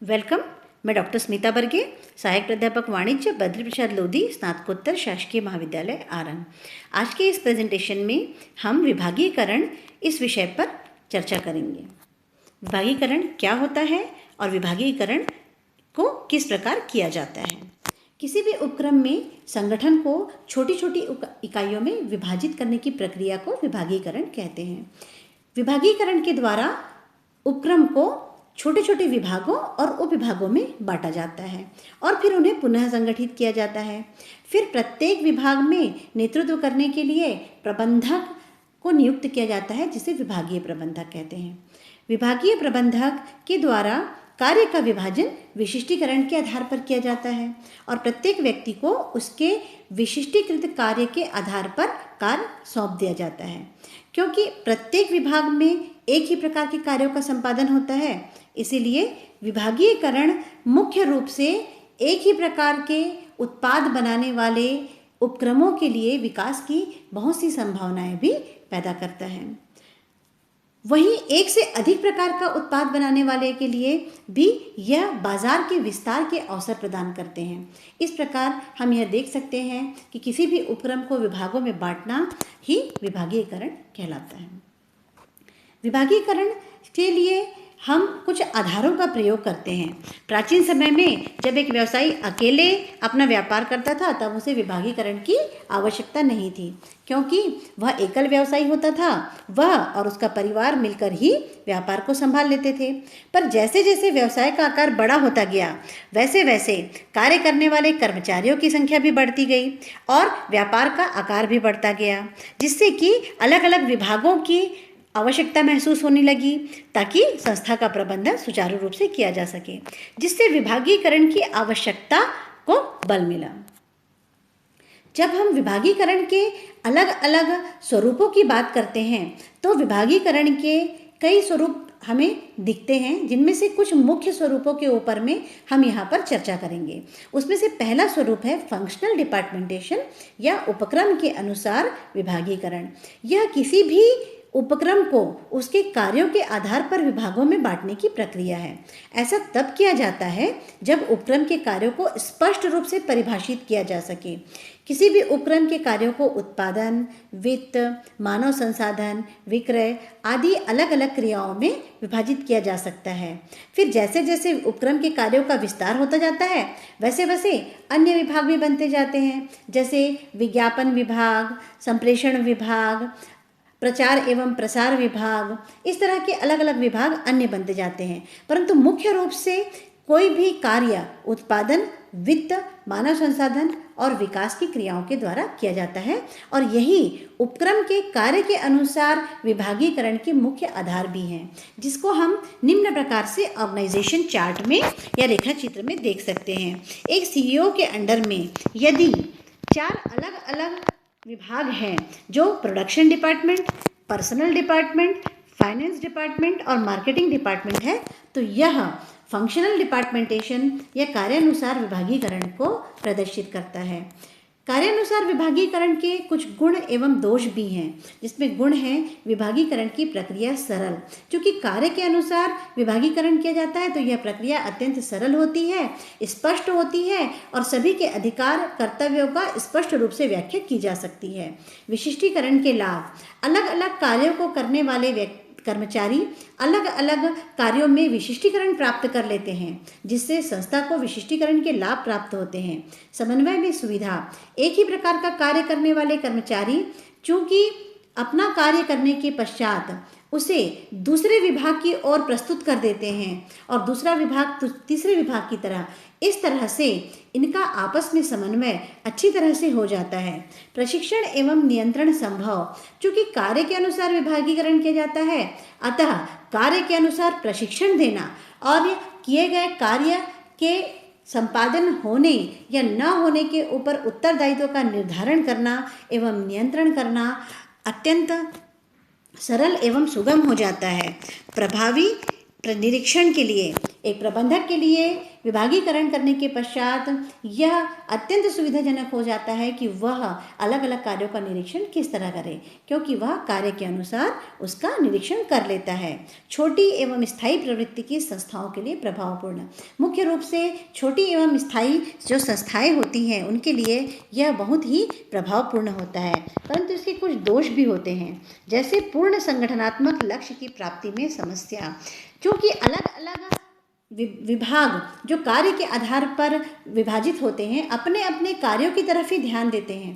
Welcome. मैं doctor Smita Barge, सहायक प्राध्यापक वाणिज्य, बद्री प्रसाद लोधी, स्नातकोत्तर शासकीय महाविद्यालय आरंग। आज के इस प्रेजेंटेशन में हम विभागीकरण इस विषय पर चर्चा करेंगे। विभागीकरण क्या होता है और विभागीकरण को किस प्रकार किया जाता है। किसी भी उपक्रम में संगठन को छोटी छोटी इकाइयों में विभाजित करने की प्रक्रिया को विभागीकरण कहते हैं। विभागीकरण के द्वारा उपक्रम को छोटे छोटे विभागों और उपविभागों में बांटा जाता है और फिर उन्हें पुनः संगठित किया जाता है। फिर प्रत्येक विभाग में नेतृत्व करने के लिए प्रबंधक को नियुक्त किया जाता है, जिसे विभागीय प्रबंधक कहते हैं। विभागीय प्रबंधक के द्वारा कार्य का विभाजन विशिष्टीकरण के आधार पर किया जाता है और प्रत्येक व्यक्ति को उसके विशिष्टीकृत कार्य के आधार पर कार्य सौंप दिया जाता है। क्योंकि प्रत्येक विभाग में एक ही प्रकार के कार्यों का संपादन होता है, इसीलिए विभागीकरण मुख्य रूप से एक ही प्रकार के उत्पाद बनाने वाले उपक्रमों के लिए विकास की बहुत सी संभावनाएं भी पैदा करता है। वहीं एक से अधिक प्रकार का उत्पाद बनाने वाले के लिए भी यह बाजार के विस्तार के अवसर प्रदान करते हैं। इस प्रकार हम यह देख सकते हैं कि किसी भी उपक्रम को विभागों में बांटना ही विभागीकरण कहलाता है। विभागीकरण के लिए हम कुछ आधारों का प्रयोग करते हैं। प्राचीन समय में जब एक व्यवसायी अकेले अपना व्यापार करता था तब उसे विभागीकरण की आवश्यकता नहीं थी, क्योंकि वह एकल व्यवसायी होता था। वह और उसका परिवार मिलकर ही व्यापार को संभाल लेते थे। पर जैसे जैसे व्यवसाय का आकार बड़ा होता गया, वैसे वैसे कार्य करने वाले कर्मचारियों की संख्या भी बढ़ती गई और व्यापार का आकार भी बढ़ता गया, जिससे कि अलग अलग विभागों की आवश्यकता महसूस होने लगी ताकि संस्था का प्रबंधन सुचारू रूप से किया जा सके, जिससे विभागीकरण की आवश्यकता को बल मिला। जब हम विभागीकरण के अलग अलग स्वरूपों की बात करते हैं तो विभागीकरण के कई स्वरूप हमें दिखते हैं, जिनमें से कुछ मुख्य स्वरूपों के ऊपर में हम यहाँ पर चर्चा करेंगे। उसमें से पहला स्वरूप है फंक्शनल डिपार्टमेंटेशन या उपक्रम के अनुसार विभागीकरण। यह किसी भी उपक्रम को उसके कार्यों के आधार पर विभागों में बांटने की प्रक्रिया है। ऐसा तब किया जाता है जब उपक्रम के कार्यों को स्पष्ट रूप से परिभाषित किया जा सके। किसी भी उपक्रम के कार्यों को उत्पादन, वित्त, मानव संसाधन, विक्रय आदि अलग अलग क्रियाओं में विभाजित किया जा सकता है। फिर जैसे जैसे उपक्रम के कार्यों का विस्तार होता जाता है, वैसे वैसे अन्य विभाग भी बनते जाते हैं, जैसे विज्ञापन विभाग, संप्रेषण विभाग, प्रचार एवं प्रसार विभाग। इस तरह के अलग अलग विभाग अन्य बनते जाते हैं, परंतु मुख्य रूप से कोई भी कार्य उत्पादन, वित्त, मानव संसाधन और विकास की क्रियाओं के द्वारा किया जाता है और यही उपक्रम के कार्य के अनुसार विभागीकरण के मुख्य आधार भी हैं, जिसको हम निम्न प्रकार से ऑर्गेनाइजेशन चार्ट में या रेखा चित्र में देख सकते हैं। एक सीईओ के अंडर में यदि 4 अलग अलग विभाग हैं, जो production department, personal department, finance department और मार्केटिंग डिपार्टमेंट है, तो यह फंक्शनल डिपार्टमेंटेशन या कार्यानुसार विभागीकरण को प्रदर्शित करता है। कार्यानुसार विभागीकरण के कुछ गुण एवं दोष भी हैं, जिसमें गुण है विभागीकरण की प्रक्रिया सरल। क्योंकि कार्य के अनुसार विभागीकरण किया जाता है तो यह प्रक्रिया अत्यंत सरल होती है, स्पष्ट होती है और सभी के अधिकार कर्तव्यों का स्पष्ट रूप से व्याख्या की जा सकती है। विशिष्टीकरण के लाभ: अलग अलग कार्यों को करने वाले कर्मचारी अलग अलग कार्यों में विशिष्टीकरण प्राप्त कर लेते हैं, जिससे संस्था को विशिष्टीकरण के लाभ प्राप्त होते हैं। समन्वय में सुविधा: एक ही प्रकार का कार्य करने वाले कर्मचारी चूंकि अपना कार्य करने के पश्चात उसे दूसरे विभाग की ओर प्रस्तुत कर देते हैं और दूसरा विभाग तीसरे विभाग की तरह, इस तरह से इनका आपस में समन्वय अच्छी तरह से हो जाता है। प्रशिक्षण एवं नियंत्रण संभव: चूंकि कार्य के अनुसार विभागीकरण किया जाता है, अतः कार्य के अनुसार प्रशिक्षण देना और किए गए कार्य के संपादन होने या न होने के ऊपर उत्तरदायित्व का निर्धारण करना एवं नियंत्रण करना अत्यंत सरल एवं सुगम हो जाता है। प्रभावी निरीक्षण के लिए, एक प्रबंधक के लिए विभागीकरण करने के पश्चात यह अत्यंत सुविधाजनक हो जाता है कि वह अलग अलग कार्यों का निरीक्षण किस तरह करे, क्योंकि वह कार्य के अनुसार उसका निरीक्षण कर लेता है। छोटी एवं स्थायी प्रवृत्ति की संस्थाओं के लिए प्रभावपूर्ण, मुख्य रूप से छोटी एवं स्थायी जो संस्थाएं होती हैं उनके लिए यह बहुत ही प्रभावपूर्ण होता है, परंतु इसके कुछ दोष भी होते हैं, जैसे पूर्ण संगठनात्मक लक्ष्य की प्राप्ति में समस्या। क्योंकि अलग अलग विभाग जो कार्य के आधार पर विभाजित होते हैं अपने अपने कार्यों की तरफ ही ध्यान देते हैं,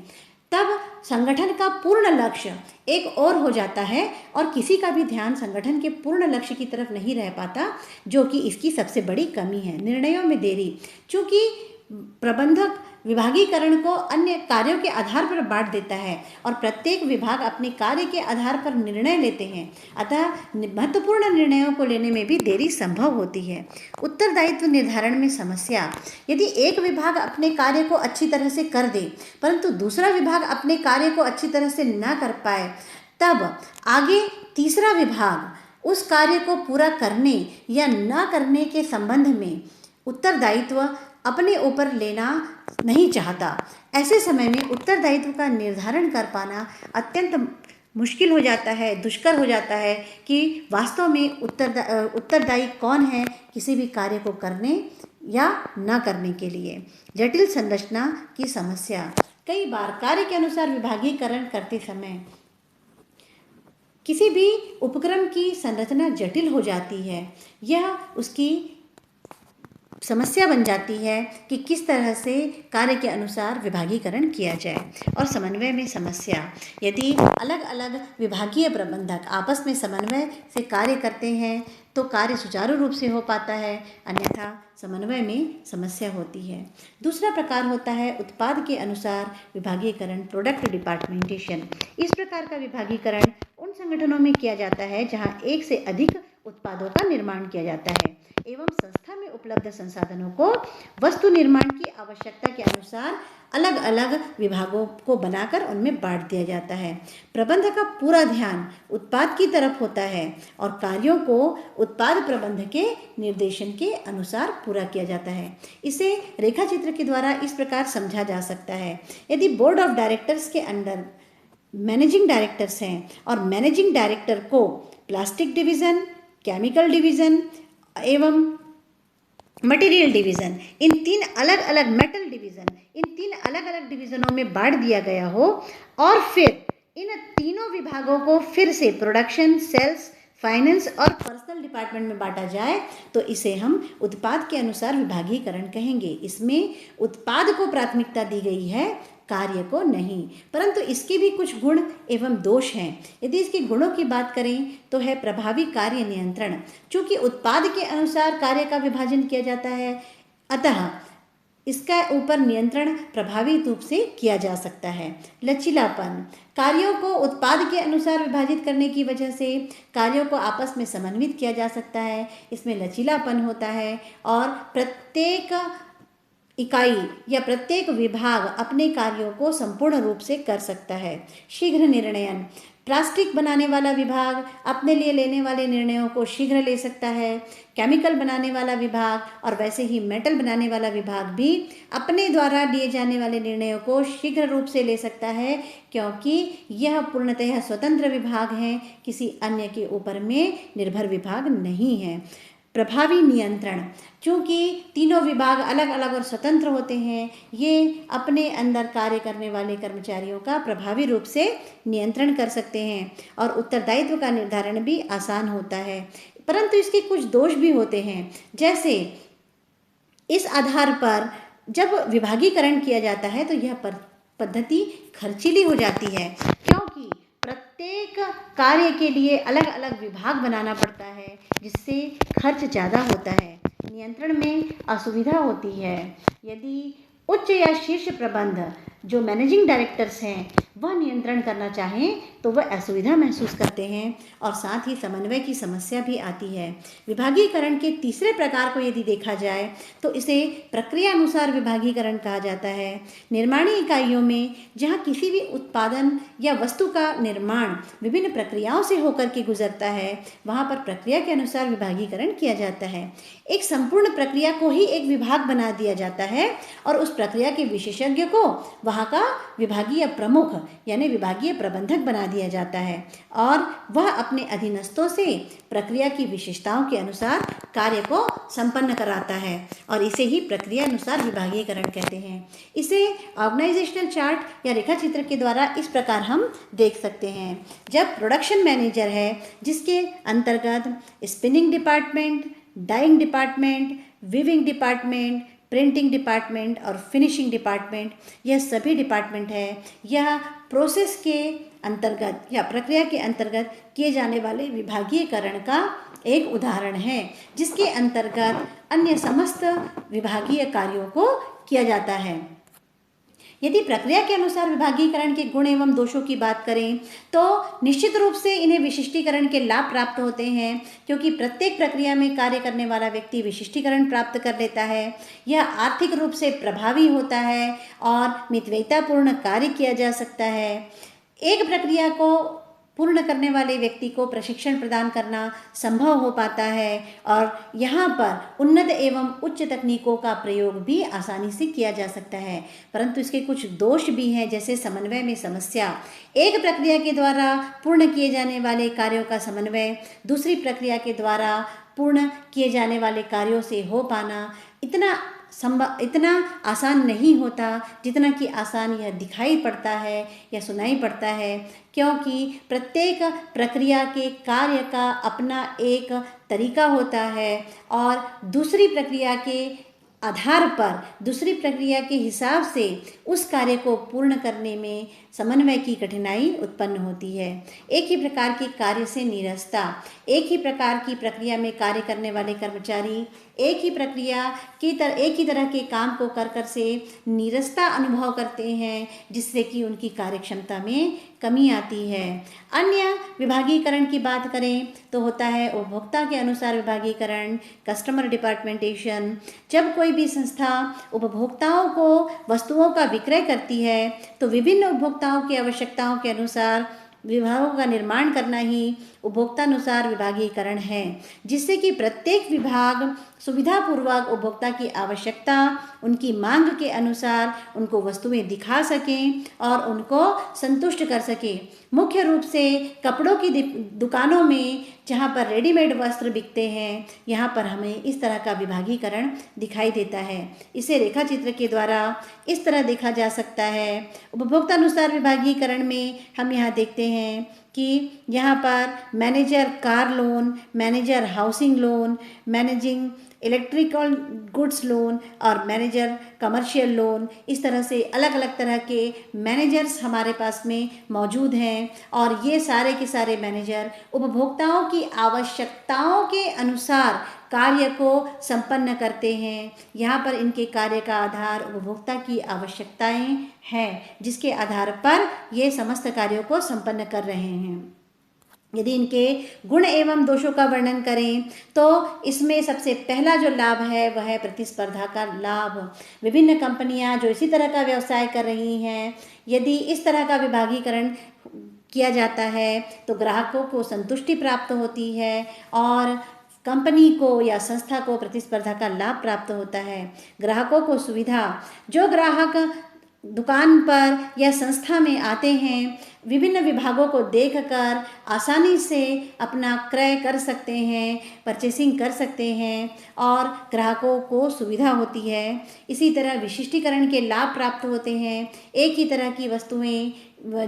तब संगठन का पूर्ण लक्ष्य एक और हो जाता है और किसी का भी ध्यान संगठन के पूर्ण लक्ष्य की तरफ नहीं रह पाता, जो कि इसकी सबसे बड़ी कमी है। निर्णयों में देरी, चूँकि प्रबंधक विभागीकरण को अन्य कार्यों के आधार पर बांट देता है और प्रत्येक विभाग अपने कार्य के आधार पर निर्णय लेते हैं, अतः महत्वपूर्ण निर्णयों को लेने में भी देरी संभव होती है। उत्तरदायित्व निर्धारण में समस्या, यदि एक विभाग अपने कार्य को अच्छी तरह से कर दे परंतु दूसरा विभाग अपने कार्य को अच्छी तरह से न कर पाए, तब आगे तीसरा विभाग उस कार्य को पूरा करने या न करने के संबंध में उत्तरदायित्व अपने ऊपर लेना नहीं चाहता। ऐसे समय में उत्तरदायित्व का निर्धारण कर पाना अत्यंत मुश्किल हो जाता है, दुष्कर हो जाता है कि वास्तव में उत्तरदायी कौन है किसी भी कार्य को करने या न करने के लिए। जटिल संरचना की समस्या, कई बार कार्य के अनुसार विभागीकरण करते समय किसी भी उपक्रम की संरचना जटिल हो जाती है। यह उसकी समस्या बन जाती है कि किस तरह से कार्य के अनुसार विभागीकरण किया जाए। और समन्वय में समस्या, यदि अलग अलग विभागीय प्रबंधक आपस में समन्वय से कार्य करते हैं तो कार्य सुचारू रूप से हो पाता है, अन्यथा समन्वय में समस्या होती है। दूसरा प्रकार होता है उत्पाद के अनुसार विभागीकरण, प्रोडक्ट डिपार्टमेंटेशन। इस प्रकार का विभागीकरण उन संगठनों में किया जाता है जहां एक से अधिक उत्पादों का निर्माण किया जाता है एवं संस्था में उपलब्ध संसाधनों को वस्तु निर्माण की आवश्यकता के अनुसार अलग अलग विभागों को बनाकर उनमें बांट दिया जाता है। प्रबंधक का पूरा ध्यान उत्पाद की तरफ होता है और कार्यों को उत्पाद प्रबंधक के निर्देशन के अनुसार पूरा किया जाता है। इसे रेखाचित्र के द्वारा इस प्रकार समझा जा सकता है। यदि बोर्ड ऑफ डायरेक्टर्स के अंदर मैनेजिंग डायरेक्टर्स हैं और मैनेजिंग डायरेक्टर को प्लास्टिक डिवीज़न, केमिकल डिवीज़न एवं मटेरियल डिवीज़न, इन तीन अलग अलग मेटल डिवीज़न, इन तीन अलग अलग डिवीज़नों में बांट दिया गया हो और फिर इन तीनों विभागों को फिर से प्रोडक्शन, सेल्स, फाइनेंस और पर्सनल डिपार्टमेंट में बांटा जाए तो इसे हम उत्पाद के अनुसार विभागीकरण कहेंगे। इसमें उत्पाद को प्राथमिकता दी गई है, कार्य को नहीं, परंतु इसके भी कुछ गुण एवं दोष हैं। यदि इसके गुणों की बात करें तो है प्रभावी कार्य नियंत्रण। चूँकि उत्पाद के अनुसार कार्य का विभाजन किया जाता है, अतः इसका ऊपर नियंत्रण प्रभावी रूप से किया जा सकता है। लचीलापन, कार्यों को उत्पाद के अनुसार विभाजित करने की वजह से कार्यों को आपस में समन्वित किया जा सकता है, इसमें लचीलापन होता है और प्रत्येक इकाई या प्रत्येक विभाग अपने कार्यों को संपूर्ण रूप से कर सकता है। शीघ्र निर्णयन, प्लास्टिक बनाने वाला विभाग अपने लिए लेने वाले निर्णयों को शीघ्र ले सकता है। केमिकल बनाने वाला विभाग और वैसे ही मेटल बनाने वाला विभाग भी अपने द्वारा लिए जाने वाले निर्णयों को शीघ्र रूप से ले सकता है, क्योंकि यह पूर्णतः स्वतंत्र विभाग हैं, किसी अन्य के ऊपर में निर्भर विभाग नहीं है। प्रभावी नियंत्रण, चूँकि तीनों विभाग अलग अलग और स्वतंत्र होते हैं, ये अपने अंदर कार्य करने वाले कर्मचारियों का प्रभावी रूप से नियंत्रण कर सकते हैं और उत्तरदायित्व का निर्धारण भी आसान होता है। परंतु इसके कुछ दोष भी होते हैं, जैसे इस आधार पर जब विभागीकरण किया जाता है तो यह पद्धति खर्चीली हो जाती है, क्योंकि प्रत्येक कार्य के लिए अलग अलग विभाग बनाना पड़ता है, जिससे खर्च ज़्यादा होता है। नियंत्रण में असुविधा होती है। यदि उच्च या शीर्ष प्रबंध जो मैनेजिंग डायरेक्टर्स हैं वह नियंत्रण करना चाहें तो वह असुविधा महसूस करते हैं और साथ ही समन्वय की समस्या भी आती है। विभागीकरण के तीसरे प्रकार को यदि देखा जाए तो इसे प्रक्रिया अनुसार विभागीकरण कहा जाता है। निर्माणी इकाइयों में जहाँ किसी भी उत्पादन या वस्तु का निर्माण विभिन्न प्रक्रियाओं से होकर के गुजरता है, वहाँ पर प्रक्रिया के अनुसार विभागीकरण किया जाता है। एक संपूर्ण प्रक्रिया को ही एक विभाग बना दिया जाता है और उस प्रक्रिया के विशेषज्ञ को वहाँ का विभागीय प्रमुख यानी विभागीय प्रबंधक बना दिया जाता है और वह अपने अधीनस्थों से प्रक्रिया की विशेषताओं के अनुसार कार्य को संपन्न कराता है और इसे ही प्रक्रिया अनुसार विभागीकरण कहते हैं। इसे ऑर्गेनाइजेशनल चार्ट या रेखा चित्र के द्वारा इस प्रकार हम देख सकते हैं। जब प्रोडक्शन मैनेजर है जिसके अंतर्गत spinning department, dyeing department, weaving department, printing department और फिनिशिंग डिपार्टमेंट, यह सभी डिपार्टमेंट है, यह प्रोसेस के अंतर्गत या प्रक्रिया के अंतर्गत किए जाने वाले विभागीकरण का एक उदाहरण है, जिसके अंतर्गत अन्य समस्त विभागीय कार्यों को किया जाता है। यदि प्रक्रिया के अनुसार विभागीकरण के गुण एवं दोषों की बात करें तो निश्चित रूप से इन्हें विशिष्टीकरण के लाभ प्राप्त होते हैं, क्योंकि प्रत्येक प्रक्रिया में कार्य करने वाला व्यक्ति विशिष्टीकरण प्राप्त कर लेता है। यह आर्थिक रूप से प्रभावी होता है और मितव्ययितापूर्ण कार्य किया जा सकता है। एक प्रक्रिया को पूर्ण करने वाले व्यक्ति को प्रशिक्षण प्रदान करना संभव हो पाता है और यहाँ पर उन्नत एवं उच्च तकनीकों का प्रयोग भी आसानी से किया जा सकता है। परंतु इसके कुछ दोष भी हैं, जैसे समन्वय में समस्या। एक प्रक्रिया के द्वारा पूर्ण किए जाने वाले कार्यों का समन्वय दूसरी प्रक्रिया के द्वारा पूर्ण किए जाने वाले कार्यों से हो पाना इतना आसान नहीं होता जितना कि आसान यह दिखाई पड़ता है या सुनाई पड़ता है, क्योंकि प्रत्येक प्रक्रिया के कार्य का अपना एक तरीका होता है और दूसरी प्रक्रिया के आधार पर दूसरी प्रक्रिया के हिसाब से उस कार्य को पूर्ण करने में समन्वय की कठिनाई उत्पन्न होती है। एक ही प्रकार के कार्य से नीरसता, एक ही प्रकार की प्रक्रिया में कार्य करने वाले कर्मचारी एक ही तरह के काम को कर से नीरसता अनुभव करते हैं, जिससे कि उनकी कार्यक्षमता में कमी आती है। अन्य विभागीकरण की बात करें तो होता है उपभोक्ता के अनुसार विभागीकरण, कस्टमर डिपार्टमेंटेशन। जब कोई भी संस्था उपभोक्ताओं को वस्तुओं का विक्रय करती है तो विभिन्न उपभोक्ताओं की आवश्यकताओं के अनुसार विभागों का निर्माण करना ही उपभोक्तानुसार विभागीकरण है, जिससे कि प्रत्येक विभाग सुविधापूर्वक उपभोक्ता की आवश्यकता, उनकी मांग के अनुसार उनको वस्तुएं दिखा सकें और उनको संतुष्ट कर सके। मुख्य रूप से कपड़ों की दुकानों में जहाँ पर रेडीमेड वस्त्र बिकते हैं, यहाँ पर हमें इस तरह का विभागीकरण दिखाई देता है। इसे रेखा चित्र के द्वारा इस तरह देखा जा सकता है। उपभोक्तानुसार विभागीकरण में हम यहाँ देखते हैं कि यहाँ पर manager car loan, manager housing loan, managing electrical goods loan और मैनेजर कमर्शियल लोन, इस तरह से अलग अलग तरह के मैनेजर्स हमारे पास में मौजूद हैं और ये सारे के सारे मैनेजर उपभोक्ताओं की आवश्यकताओं के अनुसार कार्य को संपन्न करते हैं। यहाँ पर इनके कार्य का आधार उपभोक्ता की आवश्यकताएं हैं, जिसके आधार पर ये समस्त कार्यों को संपन्न कर रहे हैं। यदि इनके गुण एवं दोषों का वर्णन करें तो इसमें सबसे पहला जो लाभ है वह है प्रतिस्पर्धा का लाभ। विभिन्न कंपनियां जो इसी तरह का व्यवसाय कर रही हैं, यदि इस तरह का विभागीकरण किया जाता है तो ग्राहकों को संतुष्टि प्राप्त होती है और कंपनी को या संस्था को प्रतिस्पर्धा का लाभ प्राप्त होता है। ग्राहकों को सुविधा, जो ग्राहक दुकान पर या संस्था में आते हैं विभिन्न विभागों को देखकर आसानी से अपना क्रय कर सकते हैं, परचेसिंग कर सकते हैं और ग्राहकों को सुविधा होती है। इसी तरह विशिष्टीकरण के लाभ प्राप्त होते हैं। एक ही तरह की वस्तुएं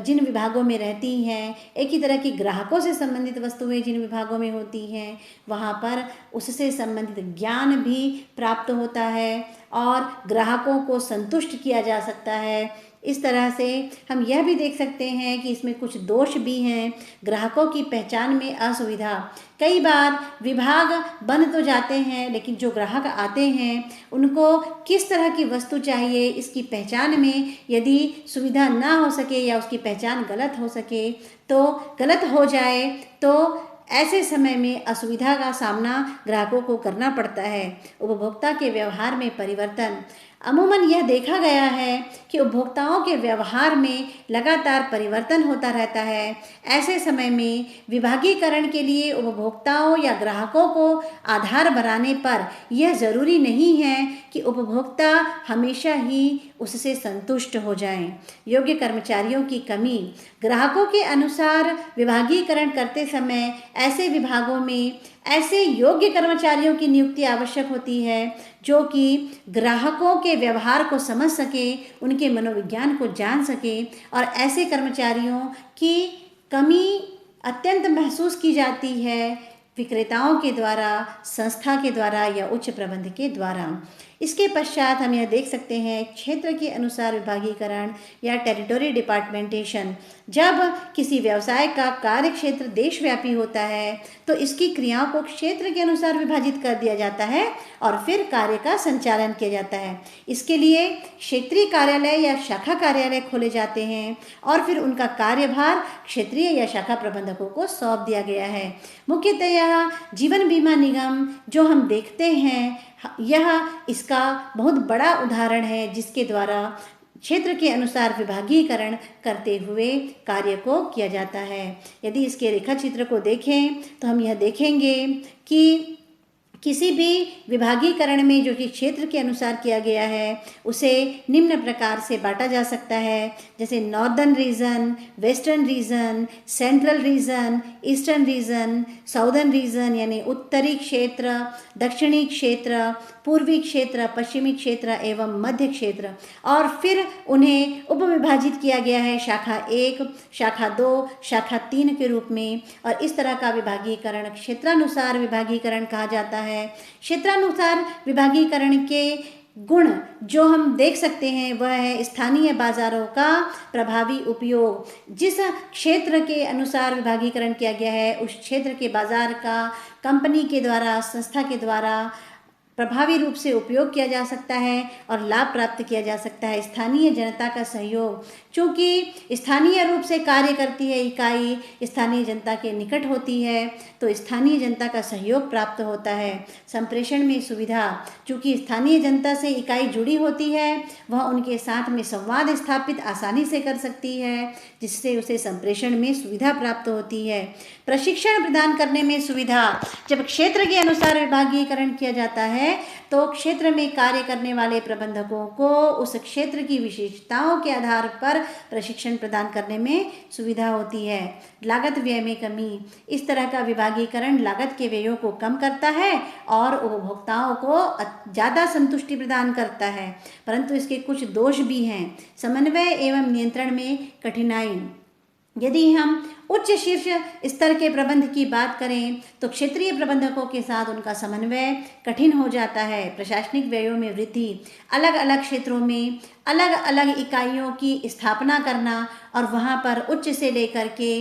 जिन विभागों में रहती हैं, एक ही तरह की ग्राहकों से संबंधित वस्तुएं जिन विभागों में होती हैं, वहाँ पर उससे संबंधित ज्ञान भी प्राप्त होता है और ग्राहकों को संतुष्ट किया जा सकता है। इस तरह से हम यह भी देख सकते हैं कि इसमें कुछ दोष भी हैं। ग्राहकों की पहचान में असुविधा, कई बार विभाग बन तो जाते हैं लेकिन जो ग्राहक आते हैं उनको किस तरह की वस्तु चाहिए इसकी पहचान में यदि सुविधा ना हो सके या उसकी पहचान गलत हो सके तो गलत हो जाए तो ऐसे समय में असुविधा का सामना ग्राहकों को करना पड़ता है। उपभोक्ता के व्यवहार में परिवर्तन, अमूमन यह देखा गया है कि उपभोक्ताओं के व्यवहार में लगातार परिवर्तन होता रहता है। ऐसे समय में विभागीकरण के लिए उपभोक्ताओं या ग्राहकों को आधार बनाने पर यह ज़रूरी नहीं है कि उपभोक्ता हमेशा ही उससे संतुष्ट हो जाएं। योग्य कर्मचारियों की कमी, ग्राहकों के अनुसार विभागीकरण करते समय ऐसे विभागों में ऐसे योग्य कर्मचारियों की नियुक्ति आवश्यक होती है जो कि ग्राहकों के व्यवहार को समझ सके, उनके मनोविज्ञान को जान सके, और ऐसे कर्मचारियों की कमी अत्यंत महसूस की जाती है विक्रेताओं के द्वारा, संस्था के द्वारा या उच्च प्रबंध के द्वारा। इसके पश्चात हम यह देख सकते हैं क्षेत्र के अनुसार विभागीकरण या टेरिटोरी डिपार्टमेंटेशन। जब किसी व्यवसाय का कार्य क्षेत्र देशव्यापी होता है तो इसकी क्रियाओं को क्षेत्र के अनुसार विभाजित कर दिया जाता है और फिर कार्य का संचालन किया जाता है। इसके लिए क्षेत्रीय कार्यालय या शाखा कार्यालय खोले जाते हैं और फिर उनका कार्यभार क्षेत्रीय या शाखा प्रबंधकों को सौंप दिया गया है। मुख्यतः जीवन बीमा निगम जो हम देखते हैं यह इसका बहुत बड़ा उदाहरण है जिसके द्वारा क्षेत्र के अनुसार विभागीकरण करते हुए कार्य को किया जाता है। यदि इसके रेखा चित्र को देखें तो हम यह देखेंगे कि किसी भी विभागीकरण में जो कि क्षेत्र के अनुसार किया गया है उसे निम्न प्रकार से बांटा जा सकता है, जैसे northern region, western region, central region, eastern region, southern region यानी उत्तरी क्षेत्र, दक्षिणी क्षेत्र, पूर्वी क्षेत्र, पश्चिमी क्षेत्र एवं मध्य क्षेत्र, और फिर उन्हें उपविभाजित किया गया है शाखा 1, शाखा 2, शाखा 3 के रूप में। और इस तरह का विभागीकरण क्षेत्रानुसार विभागीकरण कहा जाता है। क्षेत्रानुसार विभागीकरण के गुण जो हम देख सकते हैं वह है स्थानीय बाजारों का प्रभावी उपयोग। जिस क्षेत्र के अनुसार विभागीकरण किया गया है उस क्षेत्र के बाजार का कंपनी के द्वारा, संस्था के द्वारा प्रभावी रूप से उपयोग किया जा सकता है और लाभ प्राप्त किया जा सकता है। स्थानीय जनता का सहयोग, चूँकि स्थानीय रूप से कार्य करती है इकाई, स्थानीय जनता के निकट होती है तो स्थानीय जनता का सहयोग प्राप्त होता है। संप्रेषण में सुविधा, चूँकि स्थानीय जनता से इकाई जुड़ी होती है वह उनके साथ में संवाद स्थापित आसानी से कर सकती है जिससे उसे संप्रेषण में सुविधा प्राप्त होती है। प्रशिक्षण प्रदान करने में सुविधा, जब क्षेत्र के अनुसार विभागीकरण किया जाता है तो क्षेत्र में कार्य करने वाले प्रबंधकों को उस क्षेत्र की विशेषताओं के आधार पर प्रशिक्षण प्रदान करने में सुविधा होती है। लागत व्यय में कमी, इस तरह का विभागीकरण लागत के व्ययों को कम करता है और उपभोक्ताओं को ज़्यादा संतुष्टि प्रदान करता है, परंतु इसके कुछ दोष भी हैं। समन्वय एवं नियंत्रण में कठिनाई, यदि हम उच्च शीर्ष स्तर के प्रबंध की बात करें तो क्षेत्रीय प्रबंधकों के साथ उनका समन्वय कठिन हो जाता है। प्रशासनिक व्ययों में वृद्धि, अलग अलग क्षेत्रों में अलग अलग इकाइयों की स्थापना करना और वहां पर उच्च से लेकर के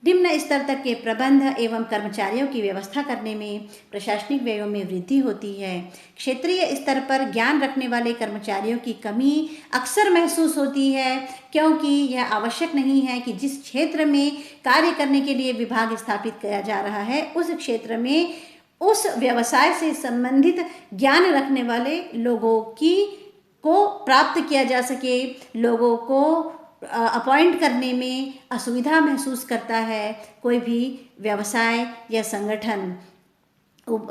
निम्न स्तर तक के प्रबंध एवं कर्मचारियों की व्यवस्था करने में प्रशासनिक व्ययों में वृद्धि होती है। क्षेत्रीय स्तर पर ज्ञान रखने वाले कर्मचारियों की कमी अक्सर महसूस होती है क्योंकि यह आवश्यक नहीं है कि जिस क्षेत्र में कार्य करने के लिए विभाग स्थापित किया जा रहा है उस क्षेत्र में उस व्यवसाय से संबंधित ज्ञान रखने वाले लोगों को प्राप्त किया जा सके। लोगों को अपॉइंट करने में असुविधा महसूस करता है कोई भी व्यवसाय या संगठन।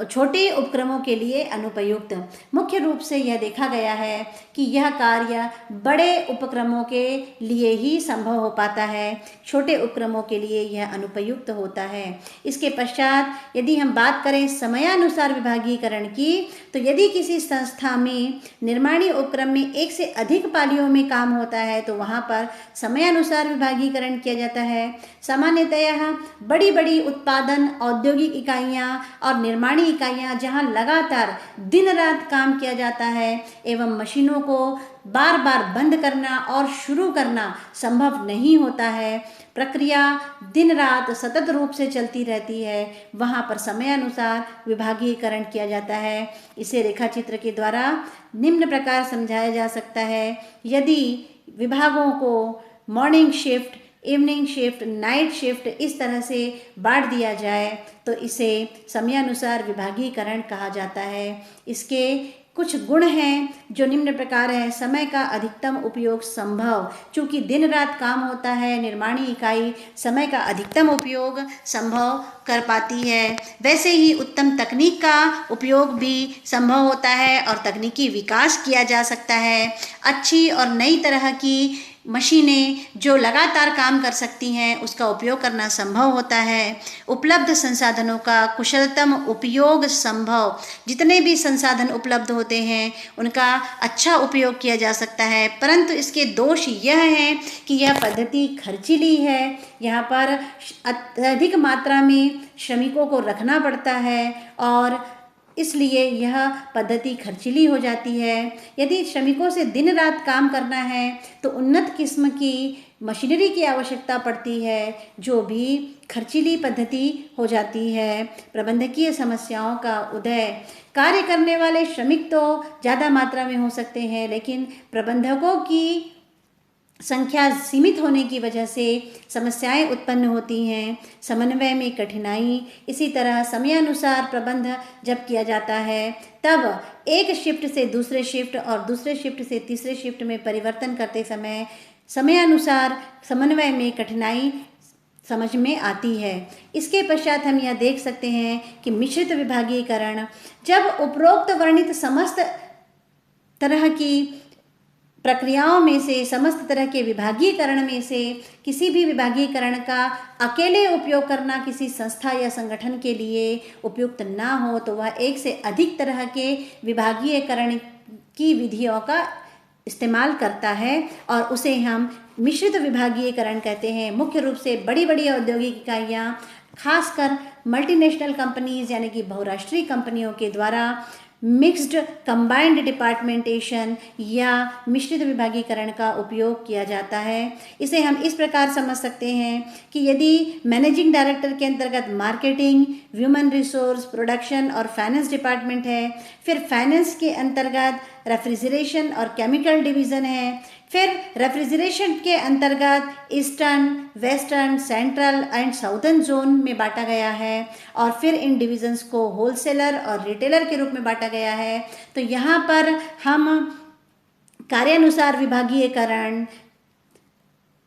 छोटे उपक्रमों के लिए अनुपयुक्त, मुख्य रूप से यह देखा गया है कि यह कार्य बड़े उपक्रमों के लिए ही संभव हो पाता है, छोटे उपक्रमों के लिए यह अनुपयुक्त होता है। इसके पश्चात यदि हम बात करें समयानुसार विभागीकरण की तो यदि किसी संस्था में निर्माणी उपक्रम में एक से अधिक पालियों में काम होता है तो वहाँ पर समयानुसार विभागीकरण किया जाता है। सामान्यतः बड़ी बड़ी उत्पादन औद्योगिक इकाइयाँ और निर्माण निर्माणी इकाइयाँ जहाँ लगातार दिन रात काम किया जाता है एवं मशीनों को बार बार बंद करना और शुरू करना संभव नहीं होता है, प्रक्रिया दिन रात सतत रूप से चलती रहती है, वहाँ पर समयानुसार विभागीकरण किया जाता है। इसे रेखाचित्र के द्वारा निम्न प्रकार समझाया जा सकता है। यदि विभागों को morning shift, evening shift, night shift इस तरह से बांट दिया जाए तो इसे समयानुसार विभागीकरण कहा जाता है। इसके कुछ गुण हैं जो निम्न प्रकार है। समय का अधिकतम उपयोग संभव, चूँकि दिन रात काम होता है, निर्माणी इकाई समय का अधिकतम उपयोग संभव कर पाती है। वैसे ही उत्तम तकनीक का उपयोग भी संभव होता है और तकनीकी विकास किया जा सकता है। अच्छी और नई तरह की मशीनें जो लगातार काम कर सकती हैं उसका उपयोग करना संभव होता है। उपलब्ध संसाधनों का कुशलतम उपयोग संभव, जितने भी संसाधन उपलब्ध होते हैं उनका अच्छा उपयोग किया जा सकता है, परंतु इसके दोष यह हैं कि यह पद्धति खर्चीली है। यहाँ पर अधिक मात्रा में श्रमिकों को रखना पड़ता है और इसलिए यह पद्धति खर्चीली हो जाती है। यदि श्रमिकों से दिन रात काम करना है तो उन्नत किस्म की मशीनरी की आवश्यकता पड़ती है, जो भी खर्चीली पद्धति हो जाती है। प्रबंधकीय समस्याओं का उदय, कार्य करने वाले श्रमिक तो ज़्यादा मात्रा में हो सकते हैं, लेकिन प्रबंधकों की संख्या सीमित होने की वजह से समस्याएं उत्पन्न होती हैं। समन्वय में कठिनाई, इसी तरह समयानुसार प्रबंध जब किया जाता है तब एक शिफ्ट से दूसरे शिफ्ट और दूसरे शिफ्ट से तीसरे शिफ्ट में परिवर्तन करते समय समयानुसार समन्वय में कठिनाई समझ में आती है। इसके पश्चात हम यह देख सकते हैं कि मिश्रित विभागीकरण, जब उपरोक्त वर्णित समस्त तरह की प्रक्रियाओं में से, समस्त तरह के विभागीकरण में से किसी भी विभागीकरण का अकेले उपयोग करना किसी संस्था या संगठन के लिए उपयुक्त ना हो तो वह एक से अधिक तरह के विभागीकरण की विधियों का इस्तेमाल करता है और उसे हम मिश्रित विभागीकरण कहते हैं। मुख्य रूप से बड़ी बड़ी औद्योगिक इकाइयाँ, खासकर मल्टीनेशनल कंपनीज यानी कि बहुराष्ट्रीय कंपनियों के द्वारा मिक्स्ड कंबाइंड डिपार्टमेंटेशन या मिश्रित विभागीकरण का उपयोग किया जाता है। इसे हम इस प्रकार समझ सकते हैं कि यदि मैनेजिंग डायरेक्टर के अंतर्गत मार्केटिंग, ह्यूमन रिसोर्स, प्रोडक्शन और फाइनेंस डिपार्टमेंट है, फिर फाइनेंस के अंतर्गत रेफ्रिजरेशन और केमिकल डिवीज़न है, फिर रेफ्रिजरेशन के अंतर्गत eastern, western, central and southern zone में बांटा गया है और फिर इन डिविजन्स को होलसेलर और रिटेलर के रूप में बांटा गया है। तो यहाँ पर हम कार्यानुसार विभागीकरण,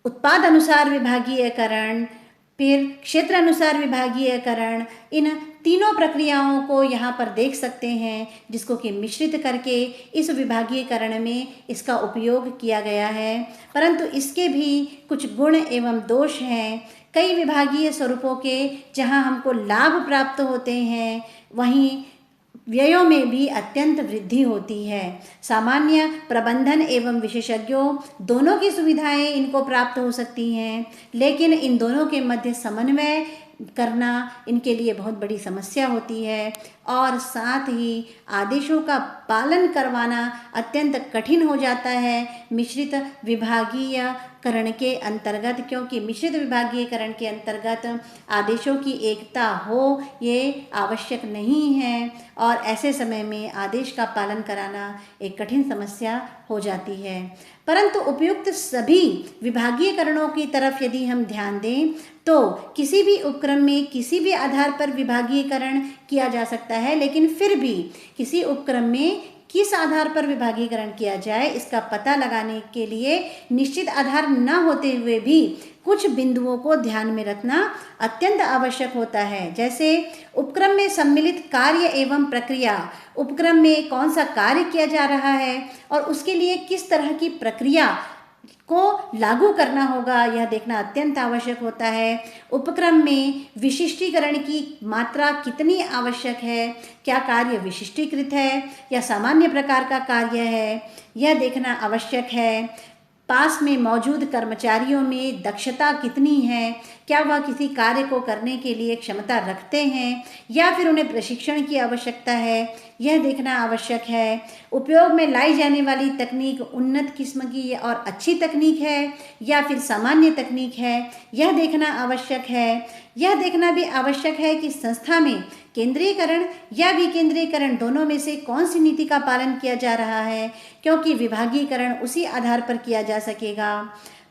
उत्पाद अनुसार विभागीकरण, फिर क्षेत्र अनुसार विभागीकरण, इन तीनों प्रक्रियाओं को यहाँ पर देख सकते हैं, जिसको कि मिश्रित करके इस विभागीकरण में इसका उपयोग किया गया है। परंतु इसके भी कुछ गुण एवं दोष हैं। कई विभागीय स्वरूपों के जहाँ हमको लाभ प्राप्त होते हैं वहीं व्ययों में भी अत्यंत वृद्धि होती है। सामान्य प्रबंधन एवं विशेषज्ञों दोनों की सुविधाएं इनको प्राप्त हो सकती हैं, लेकिन इन दोनों के मध्य समन्वय करना इनके लिए बहुत बड़ी समस्या होती है और साथ ही आदेशों का पालन करवाना अत्यंत कठिन हो जाता है मिश्रित विभागीयकरण के अंतर्गत, क्योंकि मिश्रित विभागीयकरण के अंतर्गत आदेशों की एकता हो ये आवश्यक नहीं है और ऐसे समय में आदेश का पालन कराना एक कठिन समस्या हो जाती है। परंतु उपयुक्त सभी विभागीयकरणों की तरफ यदि हम ध्यान दें तो किसी भी उपक्रम में किसी भी आधार पर विभागीकरण किया जा सकता है, लेकिन फिर भी किसी उपक्रम में किस आधार पर विभागीकरण किया जाए इसका पता लगाने के लिए निश्चित आधार न होते हुए भी कुछ बिंदुओं को ध्यान में रखना अत्यंत आवश्यक होता है। जैसे उपक्रम में सम्मिलित कार्य एवं प्रक्रिया, उपक्रम में कौन सा कार्य किया जा रहा है और उसके लिए किस तरह की प्रक्रिया को लागू करना होगा यह देखना अत्यंत आवश्यक होता है। उपक्रम में विशिष्टीकरण की मात्रा कितनी आवश्यक है, क्या कार्य विशिष्टीकृत है या सामान्य प्रकार का कार्य है, यह देखना आवश्यक है। पास में मौजूद कर्मचारियों में दक्षता कितनी है, क्या वह किसी कार्य को करने के लिए क्षमता रखते हैं या फिर उन्हें प्रशिक्षण की आवश्यकता है, यह देखना आवश्यक है। उपयोग में लाई जाने वाली तकनीक उन्नत किस्म की और अच्छी तकनीक है या फिर सामान्य तकनीक है, यह देखना आवश्यक है। यह देखना भी आवश्यक है कि संस्था में केंद्रीयकरण या विकेंद्रीकरण दोनों में से कौन सी नीति का पालन किया जा रहा है, क्योंकि विभागीकरण उसी आधार पर किया जा सकेगा।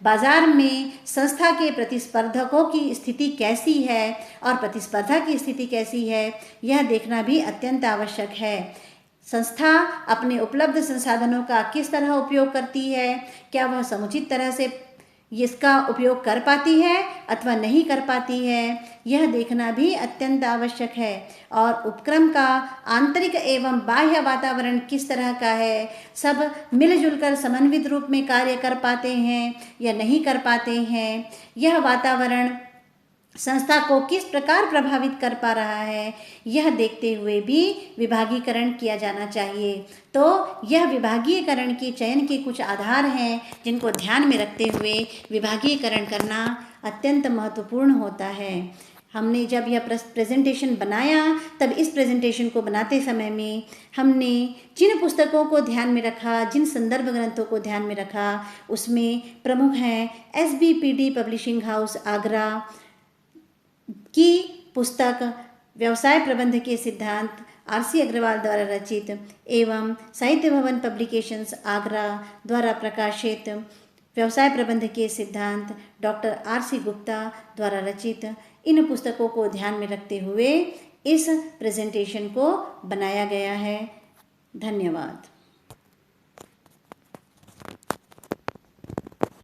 बाजार में संस्था के प्रतिस्पर्धकों की स्थिति कैसी है और प्रतिस्पर्धा की स्थिति कैसी है, यह देखना भी अत्यंत आवश्यक है। संस्था अपने उपलब्ध संसाधनों का किस तरह उपयोग करती है, क्या वह समुचित तरह से इसका उपयोग कर पाती है अथवा नहीं कर पाती है, यह देखना भी अत्यंत आवश्यक है। और उपक्रम का आंतरिक एवं बाह्य वातावरण किस तरह का है, सब मिलजुल कर समन्वित रूप में कार्य कर पाते हैं या नहीं कर पाते हैं, यह वातावरण संस्था को किस प्रकार प्रभावित कर पा रहा है, यह देखते हुए भी विभागीकरण किया जाना चाहिए। तो यह विभागीकरण के चयन के कुछ आधार हैं जिनको ध्यान में रखते हुए विभागीकरण करना अत्यंत महत्वपूर्ण होता है। हमने जब यह प्रेजेंटेशन बनाया तब इस प्रेजेंटेशन को बनाते समय में हमने जिन पुस्तकों को ध्यान में रखा, जिन संदर्भ ग्रंथों को ध्यान में रखा, उसमें प्रमुख हैं SBPD पब्लिशिंग हाउस आगरा की पुस्तक व्यवसाय प्रबंध के सिद्धांत RC अग्रवाल द्वारा रचित एवं साहित्य भवन पब्लिकेशंस आगरा द्वारा प्रकाशित व्यवसाय प्रबंध के सिद्धांत डॉक्टर RC गुप्ता द्वारा रचित, इन पुस्तकों को ध्यान में रखते हुए इस प्रेजेंटेशन को बनाया गया है। धन्यवाद।